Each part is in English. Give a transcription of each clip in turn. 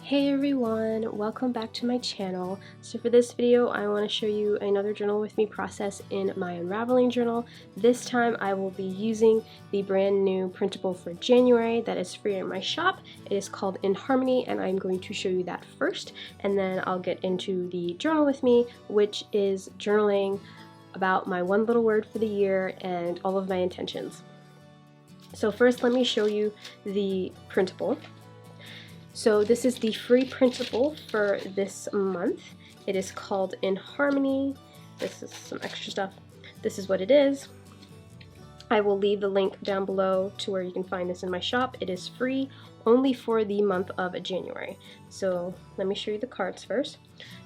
Hey everyone, welcome back to my channel. So for this video I want to show you another journal with me process in my Unraveling journal. This time I will be using the brand new printable for January that is free in my shop. It is called In Harmony and I'm going to show you that first, and then I'll get into the journal with me, which is journaling about my one little word for the year and all of my intentions. So first let me show you the printable. So this is the free printable for this month. It is called In Harmony. This is some extra stuff. This is what it is. I will leave the link down below to where you can find this in my shop. It is free only for the month of January. So let me show you the cards first.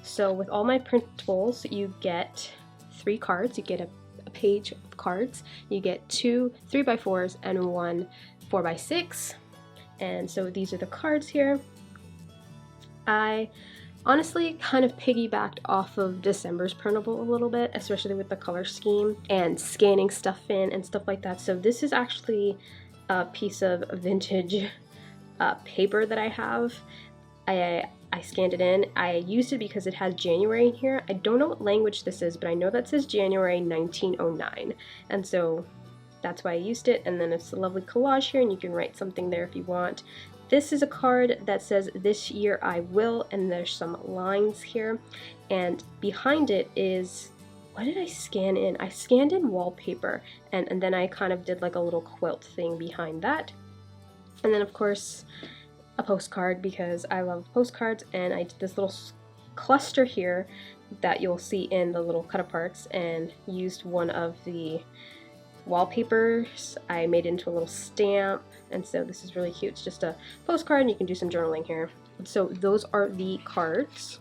So with all my printables, you get 3 cards. You get a page of cards. You get 2 3x4s and 1 4x6. And so these are the cards here. I honestly kind of piggybacked off of December's printable a little bit, especially with the color scheme and scanning stuff in and stuff like that. So this is actually a piece of vintage paper that I have. I scanned it in. I used it because it has January in here. I don't know what language this is, but I know that says January 1909. And so that's why I used it, and then it's a lovely collage here, and you can write something there if you want. This is a card that says, "This year I will," and there's some lines here, and behind it is, what did I scan in? I scanned in wallpaper, and then I kind of did like a little quilt thing behind that. And then of course a postcard, because I love postcards, and I did this little cluster here that you'll see in the little cut aparts, and used one of the wallpapers. I made it into a little stamp, and so this is really cute. It's just a postcard and you can do some journaling here. So those are the cards,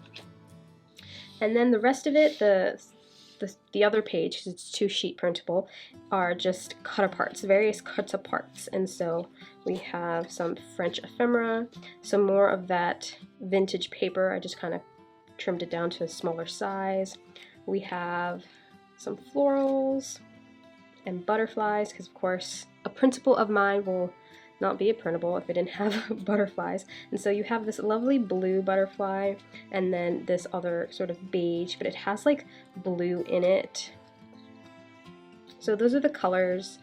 and then the rest of it, the other page, because it's 2-sheet printable, are just cut aparts, various cuts aparts. And so we have some French ephemera, some more of that vintage paper. I just kind of trimmed it down to a smaller size. We have some florals and butterflies, because of course a printable of mine will not be a printable if it didn't have butterflies. And so you have this lovely blue butterfly, and then this other sort of beige, but it has like blue in it. So those are the colors,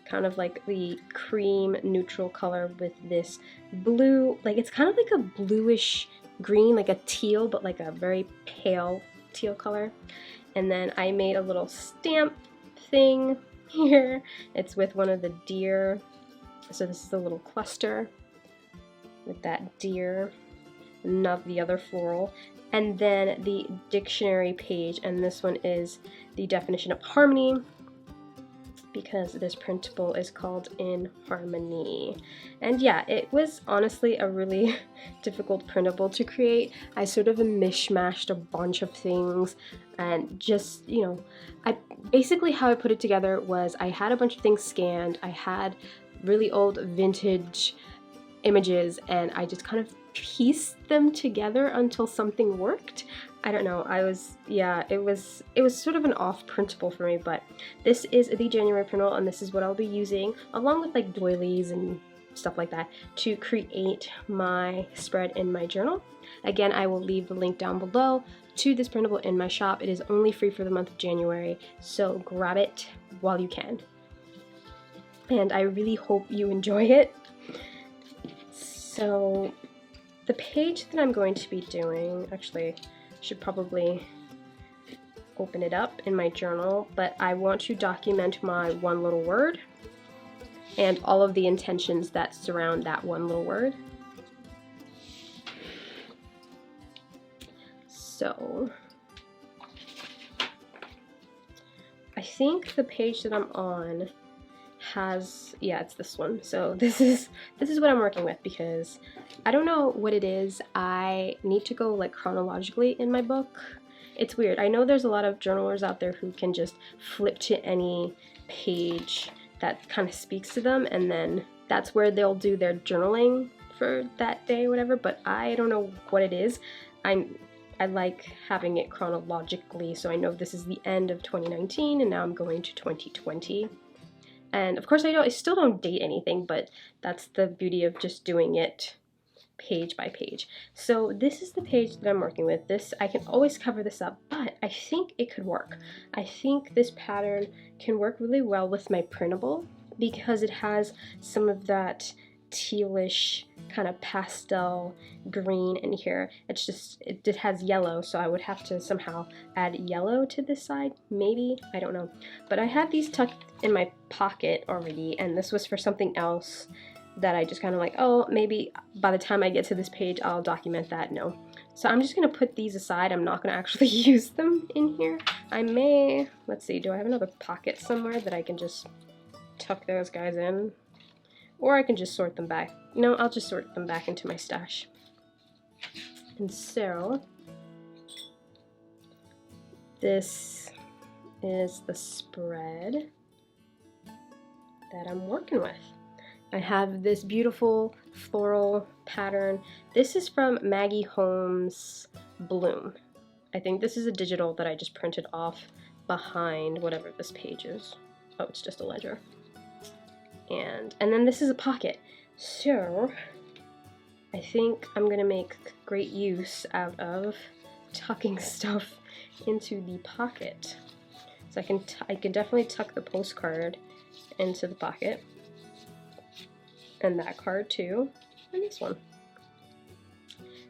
kind of like the cream neutral color with this blue, like it's kind of like a bluish green, like a teal, but like a very pale teal color. And then I made a little stamp thing here. It's with one of the deer. So this is a little cluster with that deer, not the other floral, and then the dictionary page, and this one is the definition of harmony, because this printable is called In Harmony. And yeah, it was honestly a really difficult printable to create. I sort of mishmashed a bunch of things, and just, you know, basically how I put it together was I had a bunch of things scanned, I had really old vintage images, and I just kind of pieced them together until something worked. I don't know, it was sort of an off printable for me, but this is the January printable, and this is what I'll be using along with like doilies and stuff like that to create my spread in my journal. Again, I will leave the link down below to this printable in my shop. It is only free for the month of January, so grab it while you can. And I really hope you enjoy it. So the page that I'm going to be doing, actually should probably open it up in my journal, but I want to document my one little word and all of the intentions that surround that one little word. So I think the page that I'm on has, yeah, it's this one. So this is what I'm working with, because I don't know what it is. I need to go like chronologically in my book. It's weird. I know there's a lot of journalers out there who can just flip to any page that kind of speaks to them, and then that's where they'll do their journaling for that day, whatever, but I don't know what it is. I like having it chronologically, so I know this is the end of 2019 and now I'm going to 2020. And of course I still don't date anything, but that's the beauty of just doing it page by page. So this is the page that I'm working with. This, I can always cover this up, but I think it could work. I think this pattern can work really well with my printable because it has some of that tealish kind of pastel green in here. It's just, it has yellow, so I would have to somehow add yellow to this side, maybe, I don't know. But I have these tucked in my pocket already, and this was for something else that I just kind of like, oh, maybe by the time I get to this page I'll document that. No. So I'm just gonna put these aside. I'm not gonna actually use them in here. I may, let's see, do I have another pocket somewhere that I can just tuck those guys in? Or I can just sort them back. No, I'll just sort them back into my stash. And so, this is the spread that I'm working with. I have this beautiful floral pattern. This is from Maggie Holmes' Bloom. I think this is a digital that I just printed off behind whatever this page is. Oh, it's just a ledger. And then this is a pocket. So I think I'm gonna make great use out of tucking stuff into the pocket. So I can definitely tuck the postcard into the pocket, and that card too, and this one.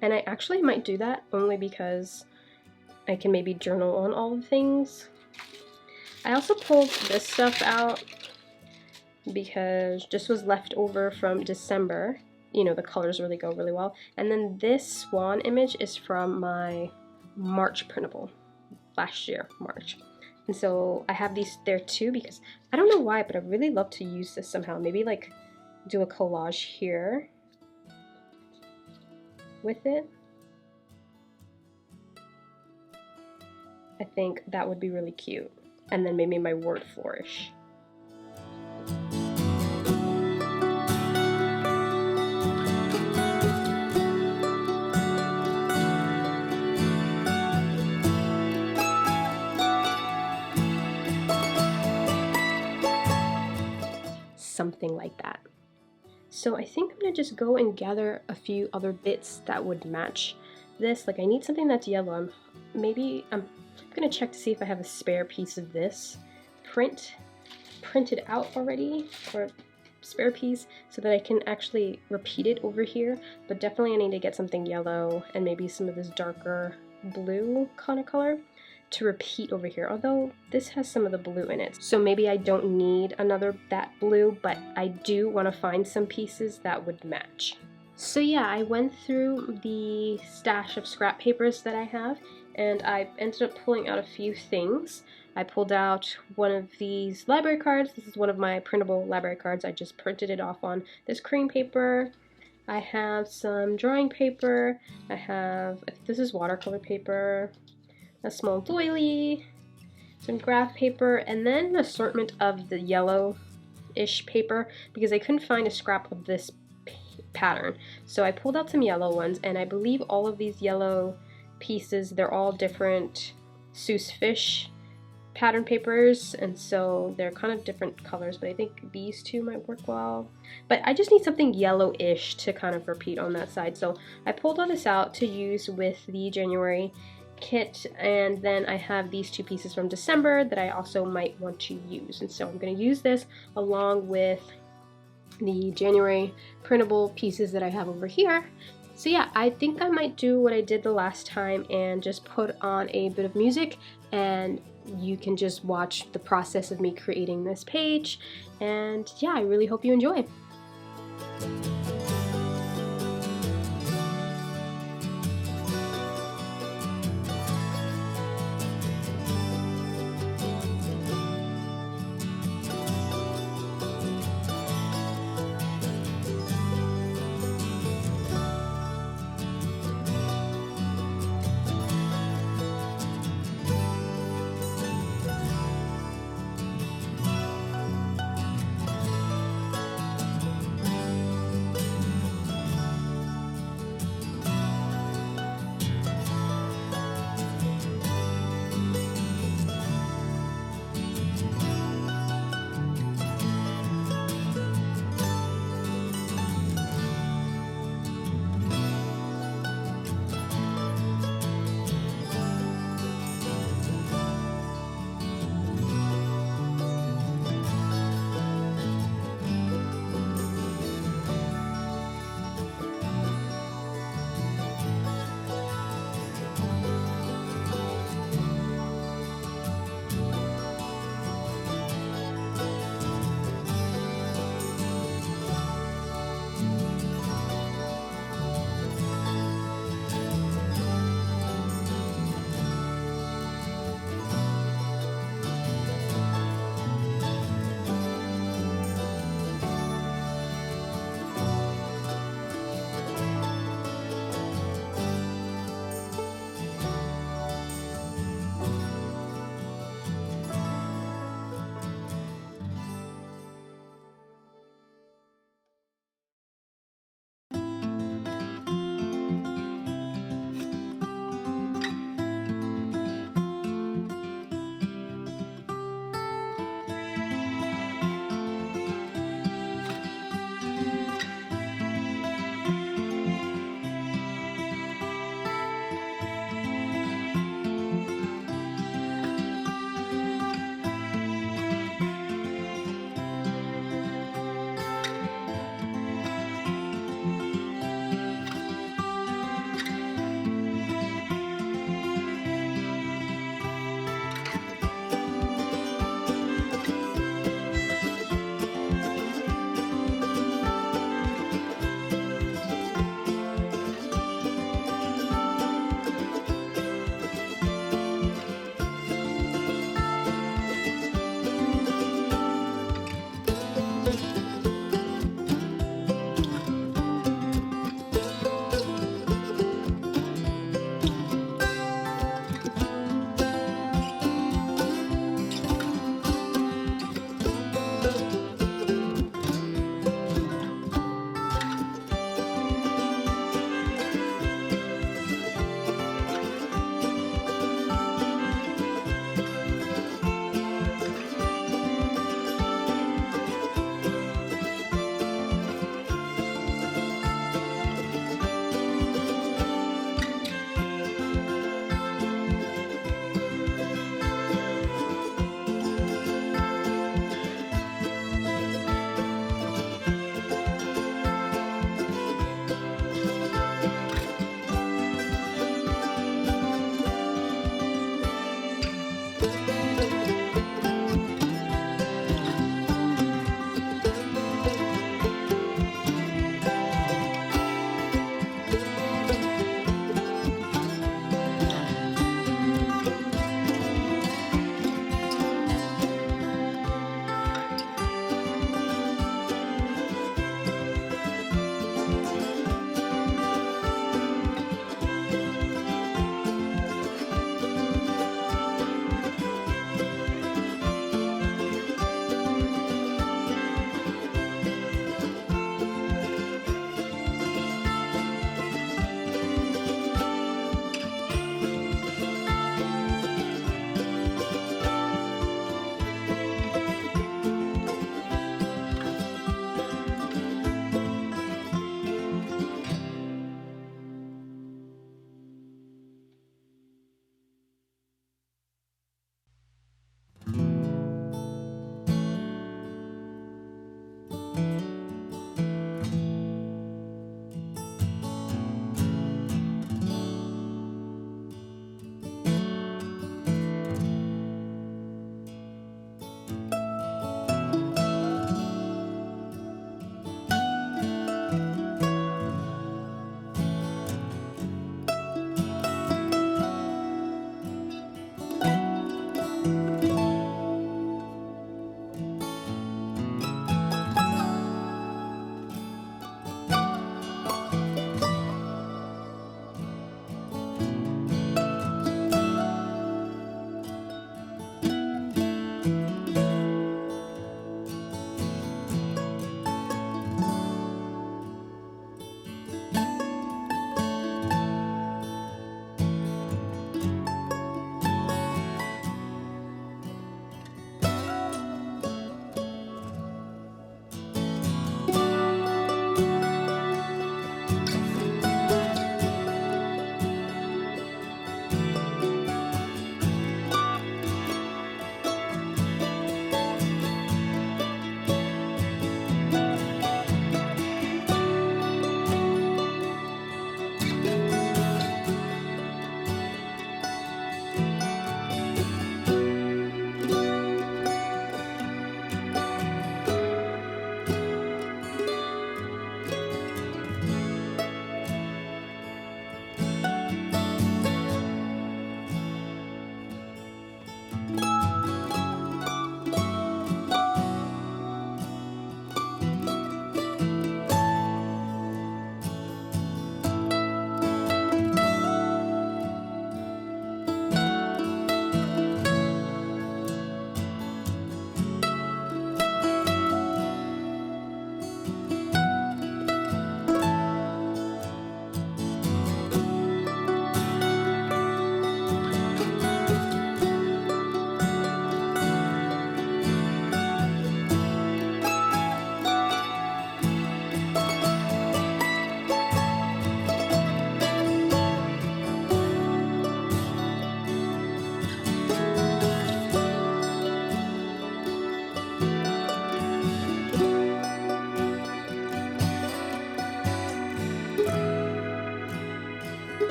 And I actually might do that only because I can maybe journal on all the things. I also pulled this stuff out because this was left over from December. You know, the colors really go really well. And then this swan image is from my March printable, last year, March. And so I have these there too because I don't know why, but I really love to use this somehow. Maybe like do a collage here with it. I think that would be really cute. And then maybe my word flourish. Something like that. So I think I'm gonna just go and gather a few other bits that would match this. Like I need something that's yellow. I'm gonna check to see if I have a spare piece of this printed out already, or spare piece, so that I can actually repeat it over here. But definitely I need to get something yellow and maybe some of this darker blue kind of color to repeat over here, although this has some of the blue in it, so maybe I don't need another that blue, but I do want to find some pieces that would match. So yeah, I went through the stash of scrap papers that I have, and I ended up pulling out a few things. I pulled out one of these library cards. This is one of my printable library cards. I just printed it off on this cream paper. I have some drawing paper. I think this is watercolor paper, a small doily, some graph paper, and then an assortment of the yellow-ish paper because I couldn't find a scrap of this pattern. So I pulled out some yellow ones, and I believe all of these yellow pieces, they're all different Seuss fish pattern papers, and so they're kind of different colors, but I think these two might work well. But I just need something yellow-ish to kind of repeat on that side. So I pulled all this out to use with the January kit, and then I have these two pieces from December that I also might want to use, and so I'm going to use this along with the January printable pieces that I have over here. So yeah, I think I might do what I did the last time and just put on a bit of music, and you can just watch the process of me creating this page. And yeah, I really hope you enjoy.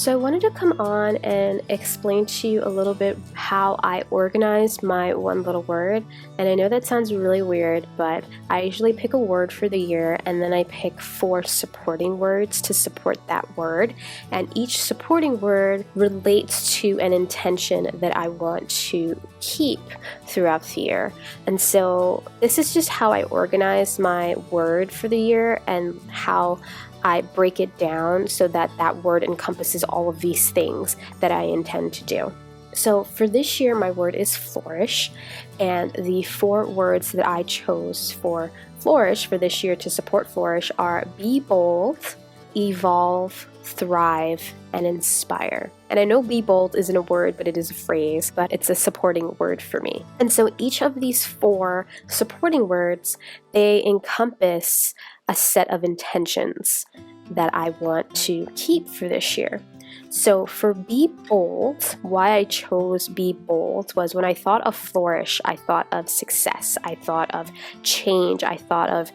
So I wanted to come on and explain to you a little bit how I organize my one little word. And I know that sounds really weird, but I usually pick a word for the year and then I pick 4 supporting words to support that word. And each supporting word relates to an intention that I want to keep throughout the year. And so this is just how I organize my word for the year and how I break it down so that that word encompasses all of these things that I intend to do. So for this year, my word is flourish, and the 4 words that I chose for flourish for this year to support flourish are be bold, evolve, thrive, and inspire. And I know be bold isn't a word, but it is a phrase, but it's a supporting word for me. And so each of these 4 supporting words, they encompass a set of intentions that I want to keep for this year. So for be bold, why I chose be bold was when I thought of flourish, I thought of success, I thought of change, I thought of,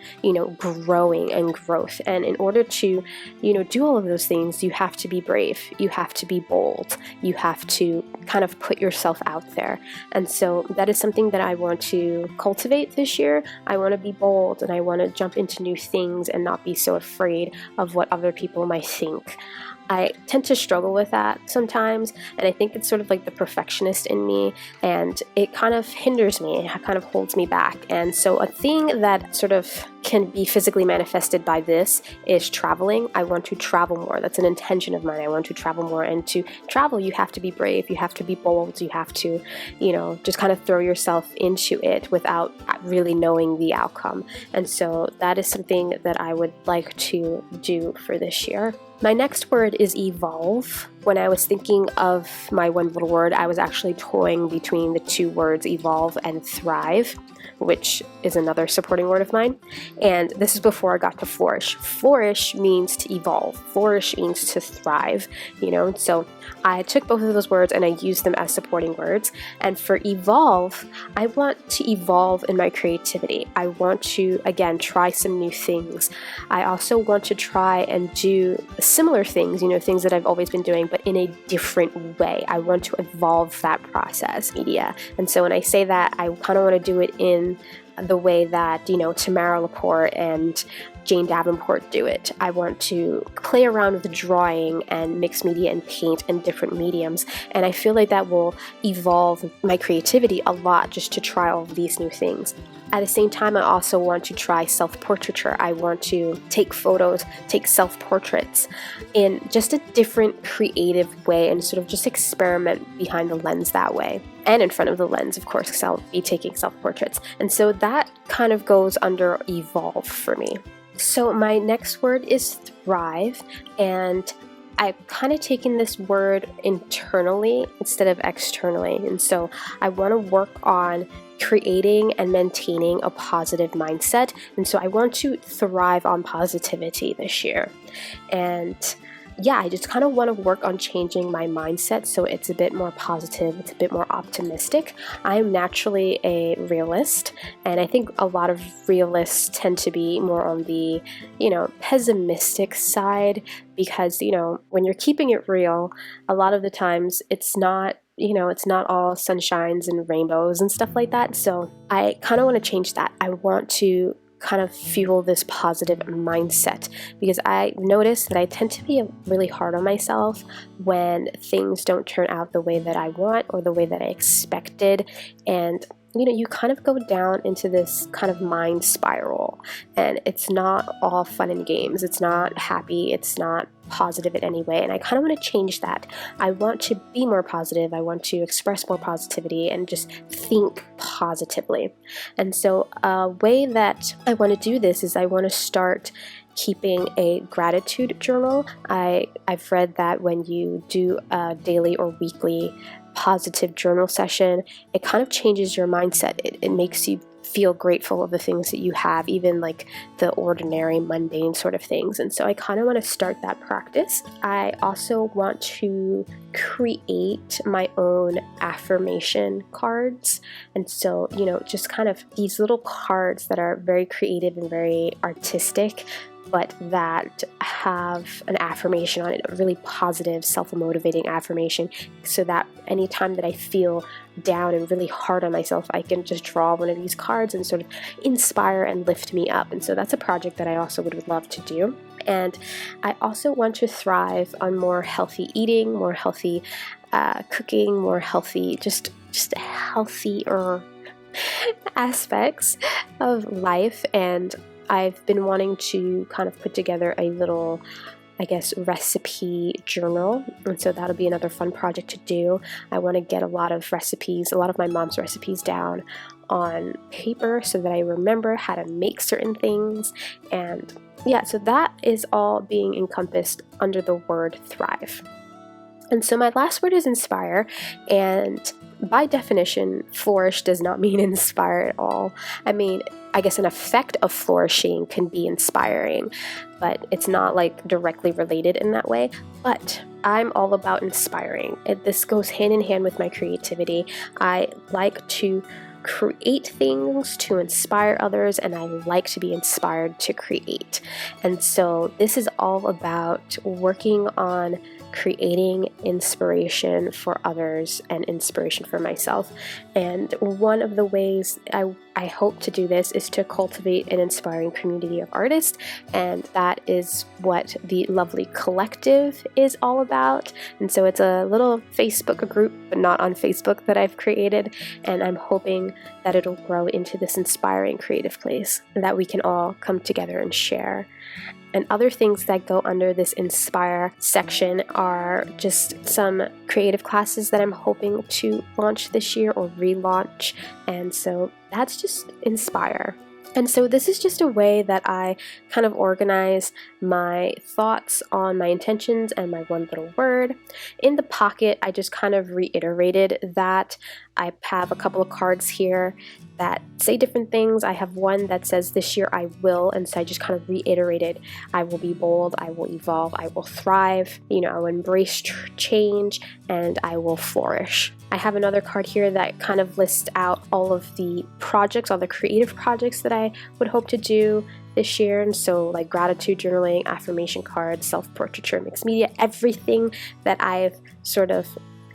growing and growth. And in order to, do all of those things, you have to be brave, you have to be bold, you have to kind of put yourself out there. And so that is something that I want to cultivate this year. I want to be bold and I want to jump into new things and not be so afraid of what other people might think. I tend to struggle with that sometimes, and I think it's sort of like the perfectionist in me, and it kind of hinders me, it kind of holds me back. And so a thing that sort of can be physically manifested by this is traveling. I want to travel more. That's an intention of mine. I want to travel more, and to travel, you have to be brave, you have to be bold, you have to, just kind of throw yourself into it without really knowing the outcome. And so that is something that I would like to do for this year. My next word is evolve. When I was thinking of my one little word, I was actually toying between the 2 words evolve and thrive, which is another supporting word of mine. And this is before I got to flourish. Flourish means to evolve. Flourish means to thrive, So I took both of those words and I used them as supporting words. And for evolve, I want to evolve in my creativity. I want to, again, try some new things. I also want to try and do similar things, things that I've always been doing, but in a different way. I want to evolve that process, media. And so when I say that, I kind of want to do it in the way that, Tamara Laporte and Jane Davenport do it. I want to play around with drawing and mixed media and paint and different mediums, and I feel like that will evolve my creativity a lot just to try all of these new things. At the same time, I also want to try self-portraiture. I want to take photos, take self-portraits in just a different creative way and sort of just experiment behind the lens that way. And in front of the lens, of course, because I'll be taking self-portraits. And so that kind of goes under evolve for me. So my next word is thrive, and I've kind of taken this word internally instead of externally. And so I want to work on creating and maintaining a positive mindset. And so I want to thrive on positivity this year. And I just kind of want to work on changing my mindset so it's a bit more positive, it's a bit more optimistic. I'm naturally a realist, and I think a lot of realists tend to be more on the, pessimistic side because, when you're keeping it real, a lot of the times it's not all sunshines and rainbows and stuff like that. So I kind of want to change that. I want to kind of fuel this positive mindset because I notice that I tend to be really hard on myself when things don't turn out the way that I want or the way that I expected. And you kind of go down into this kind of mind spiral, and it's not all fun and games. It's not happy. It's not positive in any way, and I kind of want to change that. I want to be more positive. I want to express more positivity and just think positively. And so a way that I want to do this is I want to start keeping a gratitude journal. I've read that when you do a daily or weekly positive journal session, it kind of changes your mindset. It makes you feel grateful of the things that you have, even like the ordinary, mundane sort of things. And so I kind of want to start that practice. I also want to create my own affirmation cards. And so, just kind of these little cards that are very creative and very artistic but that have an affirmation on it, a really positive, self-motivating affirmation, so that anytime that I feel down and really hard on myself, I can just draw one of these cards and sort of inspire and lift me up. And so that's a project that I also would love to do. And I also want to thrive on more healthy eating, more healthy cooking, more healthy, just healthier aspects of life. And I've been wanting to kind of put together a little, I guess, recipe journal, and so that'll be another fun project to do. I want to get a lot of recipes, a lot of my mom's recipes down on paper so that I remember how to make certain things. And yeah, so that is all being encompassed under the word thrive. And so my last word is inspire, and by definition, flourish does not mean inspire at all. I mean, I guess an effect of flourishing can be inspiring, but it's not like directly related in that way. But I'm all about inspiring. This goes hand in hand with my creativity. I like to create things to inspire others, and I like to be inspired to create. And so this is all about working on creating inspiration for others and inspiration for myself. And one of the ways I hope to do this is to cultivate an inspiring community of artists, and that is what the Lovely Collective is all about. And so it's a little Facebook group, but not on Facebook, that I've created, and I'm hoping that it'll grow into this inspiring creative place and that we can all come together and share. And other things that go under this inspire section are just some creative classes that I'm hoping to launch this year or relaunch. And so that's just inspire. And so this is just a way that I kind of organize my thoughts on my intentions and my one little word. In the pocket, I just kind of reiterated that. I have a couple of cards here that say different things. I have one that says, "This year I will," and so I just kind of reiterated, I will be bold, I will evolve, I will thrive, I will embrace change, and I will flourish. I have another card here that kind of lists out all of the projects, all the creative projects that I would hope to do this year. And so like gratitude journaling, affirmation cards, self-portraiture, mixed media, everything that I've sort of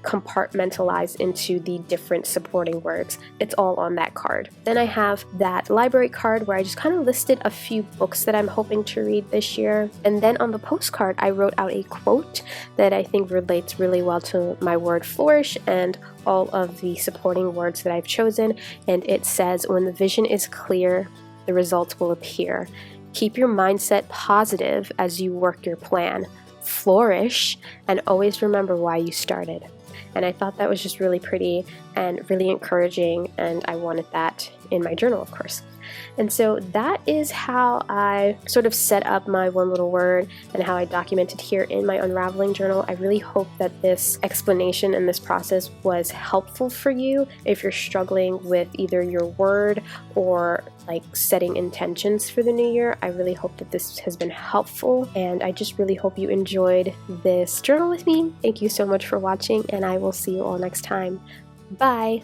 compartmentalized into the different supporting words. It's all on that card. Then I have that library card where I just kind of listed a few books that I'm hoping to read this year. And then on the postcard, I wrote out a quote that I think relates really well to my word flourish and all of the supporting words that I've chosen. And it says, "When the vision is clear, the results will appear. Keep your mindset positive as you work your plan. Flourish, and always remember why you started." And I thought that was just really pretty and really encouraging, and I wanted that in my journal, of course. And so that is how I sort of set up my one little word and how I documented here in my Unraveling Journal. I really hope that this explanation and this process was helpful for you if you're struggling with either your word or like setting intentions for the new year. I really hope that this has been helpful, and I just really hope you enjoyed this journal with me. Thank you so much for watching, and I will see you all next time. Bye!